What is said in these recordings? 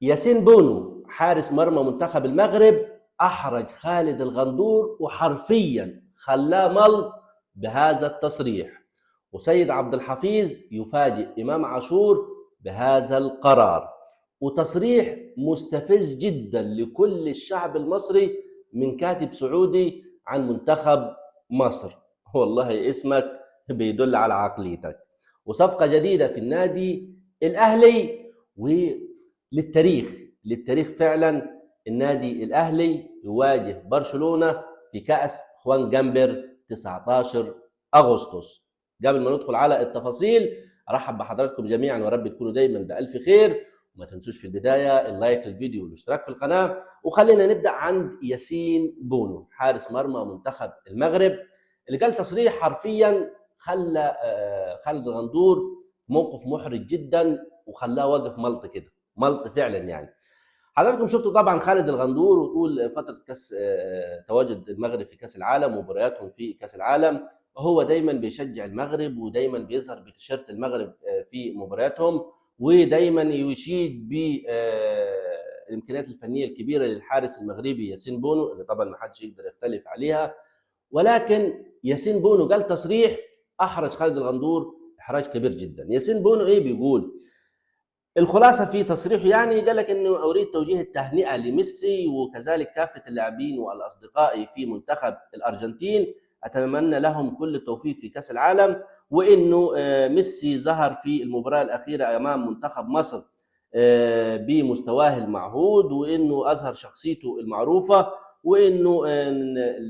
ياسين بونو حارس مرمى منتخب المغرب احرج خالد الغندور وحرفيا خلاه مل بهذا التصريح. وسيد عبد الحفيظ يفاجئ امام عاشور بهذا القرار، وتصريح مستفز جدا لكل الشعب المصري من كاتب سعودي عن منتخب مصر. والله اسمك بيدل على عقليتك. وصفقة جديدة في النادي الأهلي وللتاريخ، للتاريخ فعلا. النادي الأهلي يواجه برشلونة في كأس خوان جامبر 19 أغسطس. قبل ما ندخل على التفاصيل، أرحب بحضراتكم جميعا ورب تكونوا دايما بألف خير. وما تنسوش في البداية اللايك للفيديو والاشتراك في القناة. وخلينا نبدأ عند ياسين بونو حارس مرمى منتخب المغرب، اللي قال تصريح حرفيا خلى خالد الغندور موقف محرج جدا وخلاه واقف ملط كده، ملط فعلا يعني. حضراتكم شفتوا طبعا خالد الغندور وطول فتره كاس تواجد المغرب في كاس العالم ومبارياتهم في كاس العالم، هو دايما بيشجع المغرب ودايما بيظهر بتيشيرت المغرب في مبارياتهم، ودايما يشيد بالامكانيات الفنيه الكبيره للحارس المغربي ياسين بونو، اللي طبعا ما حدش يقدر يختلف عليها. ولكن ياسين بونو قال تصريح احرج خالد الغندور احراج كبير جدا. ياسين بونو ايه بيقول؟ الخلاصه في تصريحه يعني قال لك انه اريد توجيه التهنئه لميسي وكذلك كافه اللاعبين والاصدقاء في منتخب الارجنتين، اتمنى لهم كل التوفيق في كاس العالم، وانه ميسي ظهر في المباراه الاخيره امام منتخب مصر بمستواه المعهود، وانه اظهر شخصيته المعروفه، وانه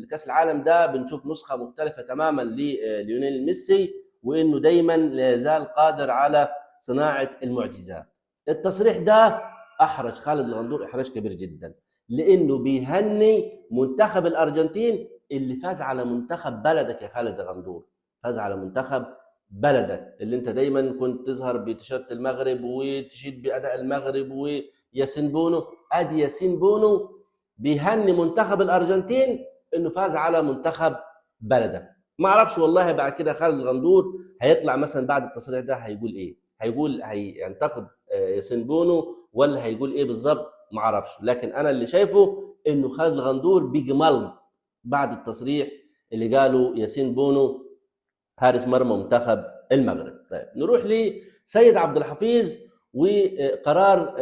كاس العالم ده بنشوف نسخه مختلفه تماما لليونيل ميسي، وانه دايما لا يزال قادر على صناعه المعجزات. التصريح ده احرج خالد الغندور احراج كبير جدا، لانه بيهني منتخب الارجنتين اللي فاز على منتخب بلدك يا خالد الغندور، فاز على منتخب بلدك اللي انت دايما كنت تظهر بتيشيرت المغرب وتشيد باداء المغرب. وياسين بونو، ادي ياسين بونو بيهني منتخب الارجنتين انه فاز على منتخب بلدك. ما اعرفش والله بعد كده خالد الغندور هيطلع مثلا بعد التصريح ده هيقول ايه، هيقول هينتقد ياسين بونو ولا هيقول ايه بالظبط ما اعرفش. لكن انا اللي شايفه انه خالد الغندور بيجي مل بعد التصريح اللي قاله ياسين بونو حارس مرمى منتخب المغرب. طيب نروح لسيد عبد الحفيظ وقرار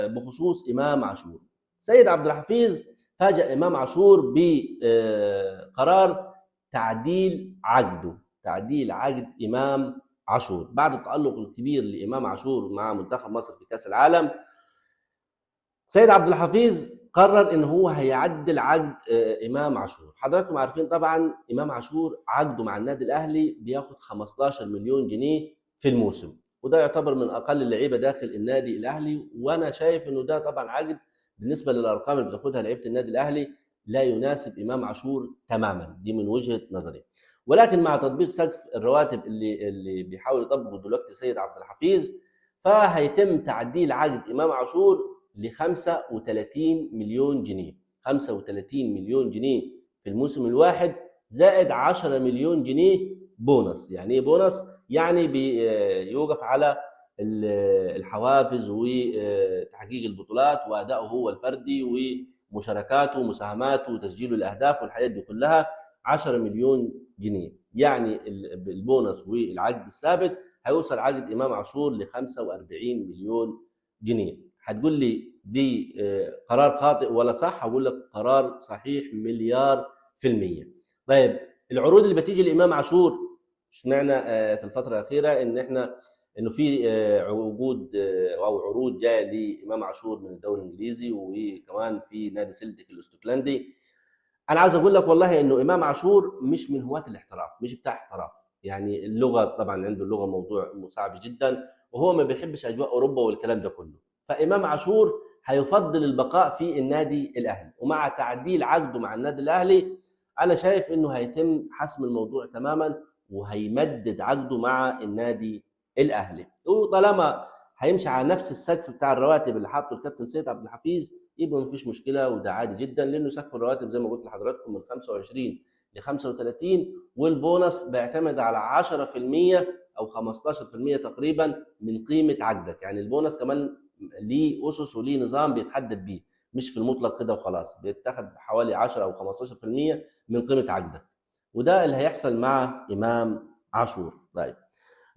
بخصوص امام عاشور. سيد عبد الحفيظ فاجأ امام عاشور بقرار تعديل عقده، تعديل عقد امام عاشور بعد التألق الكبير لامام عاشور مع منتخب مصر في كاس العالم. سيد عبد الحفيظ قرر ان هو هيعدل عقد امام عاشور. حضراتكم عارفين طبعا امام عاشور عقده مع النادي الاهلي بياخد 15 مليون جنيه في الموسم، وده يعتبر من اقل اللعيبه داخل النادي الاهلي. وانا شايف انه ده طبعا عقد بالنسبه للارقام اللي بتاخدها لعيبه النادي الاهلي لا يناسب امام عاشور تماما، دي من وجهه نظري. ولكن مع تطبيق سقف الرواتب اللي بيحاول يطبقه دلوقتي سيد عبد الحفيظ، فهيتم تعديل عقد امام عاشور ل 35 مليون جنيه، 35 مليون جنيه في الموسم الواحد، زائد 10 مليون جنيه بونص. يعني ايه بونص؟ يعني بيوقف على الحوافز وتحقيق البطولات وادائه هو الفردي ومشاركاته ومساهماته وتسجيله الاهداف والحاجات دي كلها 10 مليون جنيه. يعني البونص والعقد الثابت هيوصل عقد امام عاشور ل 45 مليون جنيه. هتقول لي دي قرار خاطئ ولا صح؟ هقول لك قرار صحيح مليار في المية. طيب العروض اللي بتيجي لامام عاشور اشمعنى في الفتره الاخيره انه في عقود او عروض جايه لامام عاشور من الدوري الانجليزي وكمان في نادي سلتيك الاستوكلندي. انا عاوز اقول لك والله انه امام عاشور مش من هواة الاحتراف، مش بتاع احتراف. يعني اللغه طبعا عنده اللغه موضوع صعب جدا، وهو ما بيحبش اجواء اوروبا والكلام ده كله. فامام عاشور هيفضل البقاء في النادي الاهلي، ومع تعديل عقده مع النادي الاهلي انا شايف انه هيتم حسم الموضوع تماما وهيمدد عقده مع النادي الاهلي. وطالما هيمشي على نفس السقف بتاع الرواتب اللي حاطه الكابتن سيد عبد الحفيظ يبقى مفيش مشكله، وده عادي جدا، لانه سقف الرواتب زي ما قلت لحضراتكم من 25 ل 35، والبونص بيعتمد على 10% او 15% تقريبا من قيمه عقدك. يعني البونص كمان ليه اسس وليه نظام بيتحدد بيه، مش في المطلق كده وخلاص، بيتاخد حوالي 10 او 15% من قيمه عقدك، وده اللي هيحصل مع امام عاشور. طيب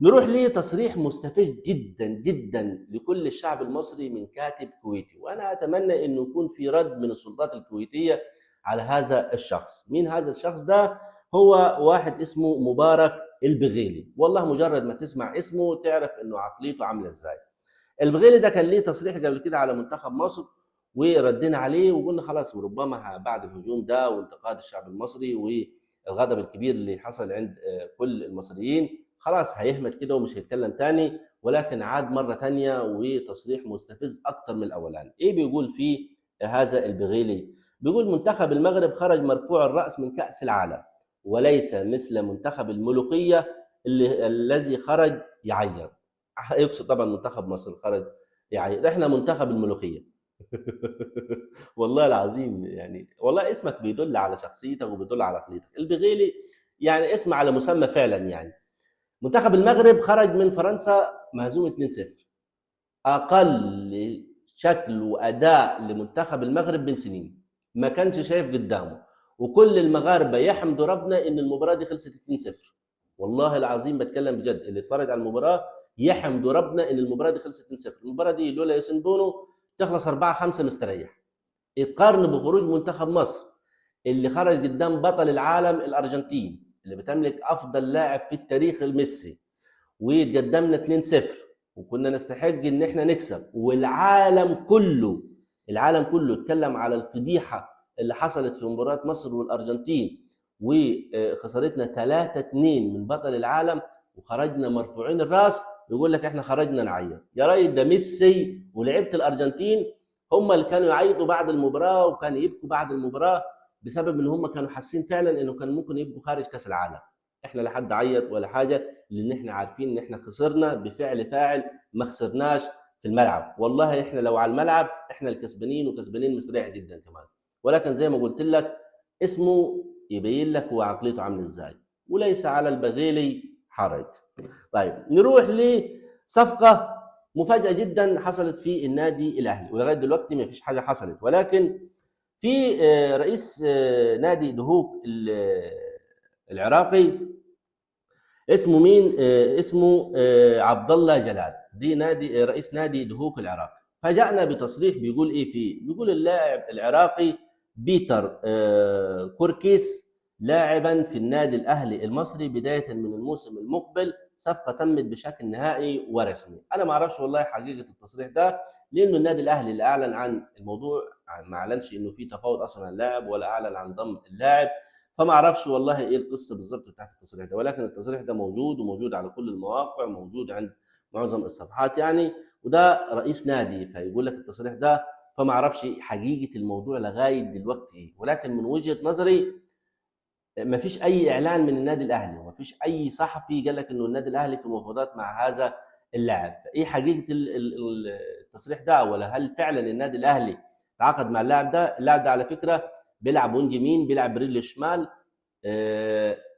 نروح لتصريح مستفز جدا جدا لكل الشعب المصري من كاتب كويتي، وانا اتمنى انه يكون في رد من السلطات الكويتيه على هذا الشخص. مين هذا الشخص ده؟ هو واحد اسمه مبارك البغيلي. والله مجرد ما تسمع اسمه تعرف انه عقليته عامله ازاي. البغيلي ده كان ليه تصريح قبل كده على منتخب مصر، وردينا عليه وقلنا خلاص، وربما بعد الهجوم ده وانتقاد الشعب المصري والغضب الكبير اللي حصل عند كل المصريين، خلاص هيهمت كده ومش هيتكلم تاني. ولكن عاد مره تانيه وتصريح مستفز اكتر من الاولاني. ايه بيقول فيه هذا البغيلي؟ بيقول منتخب المغرب خرج مرفوع الراس من كاس العالم، وليس مثل منتخب الملوخيه الذي خرج يعير. يقصد طبعا منتخب مصر خرج يعني احنا منتخب الملوخيه. والله العظيم يعني، والله اسمك بيدل على شخصيتك وبيدل على عقليتك. البغيلي يعني اسم على مسمى فعلا. يعني منتخب المغرب خرج من فرنسا مهزوم 2-0، اقل شكل واداء لمنتخب المغرب من سنين، ما كانش شايف قدامه. وكل المغاربه يحمدوا ربنا ان المباراه دي خلصت 2-0. والله العظيم بتكلم بجد، اللي اتفرج على المباراه يحمدوا ربنا ان المباراه دي خلصت 2-0. المباراه دي لولا ياسين بونو تخلص 4-5 مستريح. يتقارن بخروج منتخب مصر اللي خرج قدام بطل العالم الارجنتين اللي بتملك افضل لاعب في التاريخ الميسي، وتقدمنا 2-0 وكنا نستحق ان احنا نكسب، العالم كله اتكلم على الفضيحه اللي حصلت في مباراه مصر والارجنتين، وخسرتنا 3-2 من بطل العالم وخرجنا مرفوعين الراس. يقول لك احنا خرجنا نعيط. يا راجل ده ميسي ولعيبه الارجنتين هم اللي كانوا يعيطوا بعد المباراه وكانوا يبكوا بعد المباراه، بسبب ان هم كانوا حاسين فعلا انه كان ممكن يبقوا خارج كاس العالم. احنا لا حد عيط ولا حاجه، لان احنا عارفين ان احنا خسرنا بفعل فاعل، ما خسرناش في الملعب. والله احنا لو على الملعب احنا الكسبانين وكسبانين مستريح جدا كمان. ولكن زي ما قلت لك اسمه يبين لك هو عقليته عامله ازاي، وليس على البغيلي حرج. طيب نروح لصفقه مفاجاه جدا حصلت في النادي الاهلي، ولغايه دلوقتي ما فيش حاجه حصلت، ولكن في رئيس نادي دهوك العراقي اسمه مين؟ اسمه عبد الله جلال، دي نادي رئيس نادي دهوك العراق. فجاءنا بتصريح بيقول ايه فيه؟ بيقول اللاعب العراقي بيتر كوركيس لاعبا في النادي الاهلي المصري بدايه من الموسم المقبل، صفقه تمت بشكل نهائي ورسمي. انا ما اعرفش والله حقيقه التصريح ده، لانه النادي الاهلي اللي اعلن عن الموضوع ما اعلنش انه في تفاوض اصلا عن اللاعب ولا اعلن عن ضم اللاعب. فما اعرفش والله ايه القصه بالظبط بتاعت التصريح ده، ولكن التصريح ده موجود وموجود على كل المواقع، موجود عند معظم الصفحات يعني، وده رئيس نادي فيقول لك التصريح ده. فما اعرفش حقيقه الموضوع لغايه دلوقتي، ولكن من وجهه نظري ما فيش اي اعلان من النادي الاهلي وما فيش اي صحفي قال لك انه النادي الاهلي في مفاوضات مع هذا اللاعب. ايه حقيقه التصريح ده؟ ولا هل فعلا النادي الاهلي تعاقد مع اللاعب ده؟ اللاعب ده على فكره بيلعب وينج يمين، بيلعب برجل الشمال،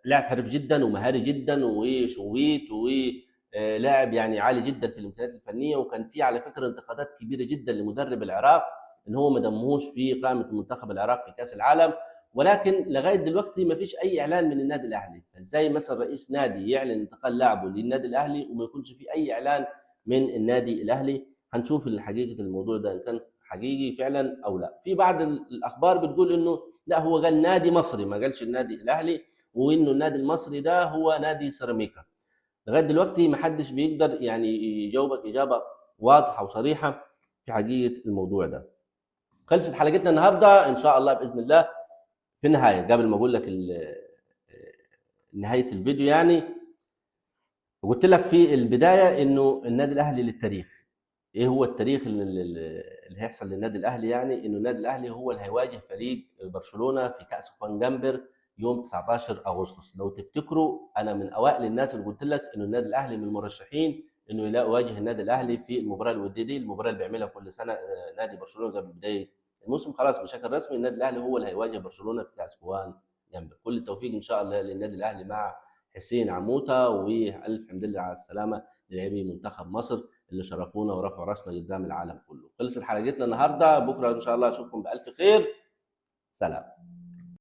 لاعب حريف جدا ومهاري جدا وشويت ولاعب يعني عالي جدا في الامكانيات الفنيه. وكان في على فكره انتقادات كبيره جدا لمدرب العراق ان هو ما دمهوش في قائمه منتخب العراق في كاس العالم، ولكن لغايه دلوقتي ما فيش اي اعلان من النادي الاهلي. ازاي مثلا رئيس نادي يعلن انتقال لاعبه للنادي الاهلي وما يكونش في اي اعلان من النادي الاهلي؟ هنشوف حقيقه الموضوع ده ان كان حقيقي فعلا او لا. في بعض الاخبار بتقول انه لا، هو قال نادي مصري ما قالش النادي الاهلي، وانه النادي المصري ده هو نادي سيراميكا. لغايه دلوقتي ما حدش بيقدر يعني يجاوبك اجابه واضحه وصريحه في حقيقه الموضوع ده. خلصت حلقتنا النهارده ان شاء الله باذن الله. في النهايه قبل ما اقول لك نهايه الفيديو يعني، قلت لك في البدايه انه النادي الاهلي للتاريخ. ايه هو التاريخ اللي هيحصل للنادي الاهلي؟ يعني انه النادي الاهلي هو اللي هيواجه فريق برشلونه في كاس خوان جامبر يوم 19 اغسطس. لو تفتكروا انا من اوائل الناس اللي قلت لك انه النادي الاهلي من المرشحين انه يواجه النادي الاهلي في المباراه الوديه دي، المباراه اللي بيعملها كل سنه نادي برشلونه قبل بدايه الموسم. خلاص بشكل رسمي النادي الاهلي هو اللي هيواجه برشلونه في كاس خوان جامبر. كل التوفيق ان شاء الله للنادي الاهلي مع حسين عموته، والف حمد لله على السلامه للاعبي منتخب مصر اللي شرفونا ورفعوا راسنا قدام العالم كله. خلصت حلقتنا النهارده، بكره ان شاء الله اشوفكم بالف خير. سلام.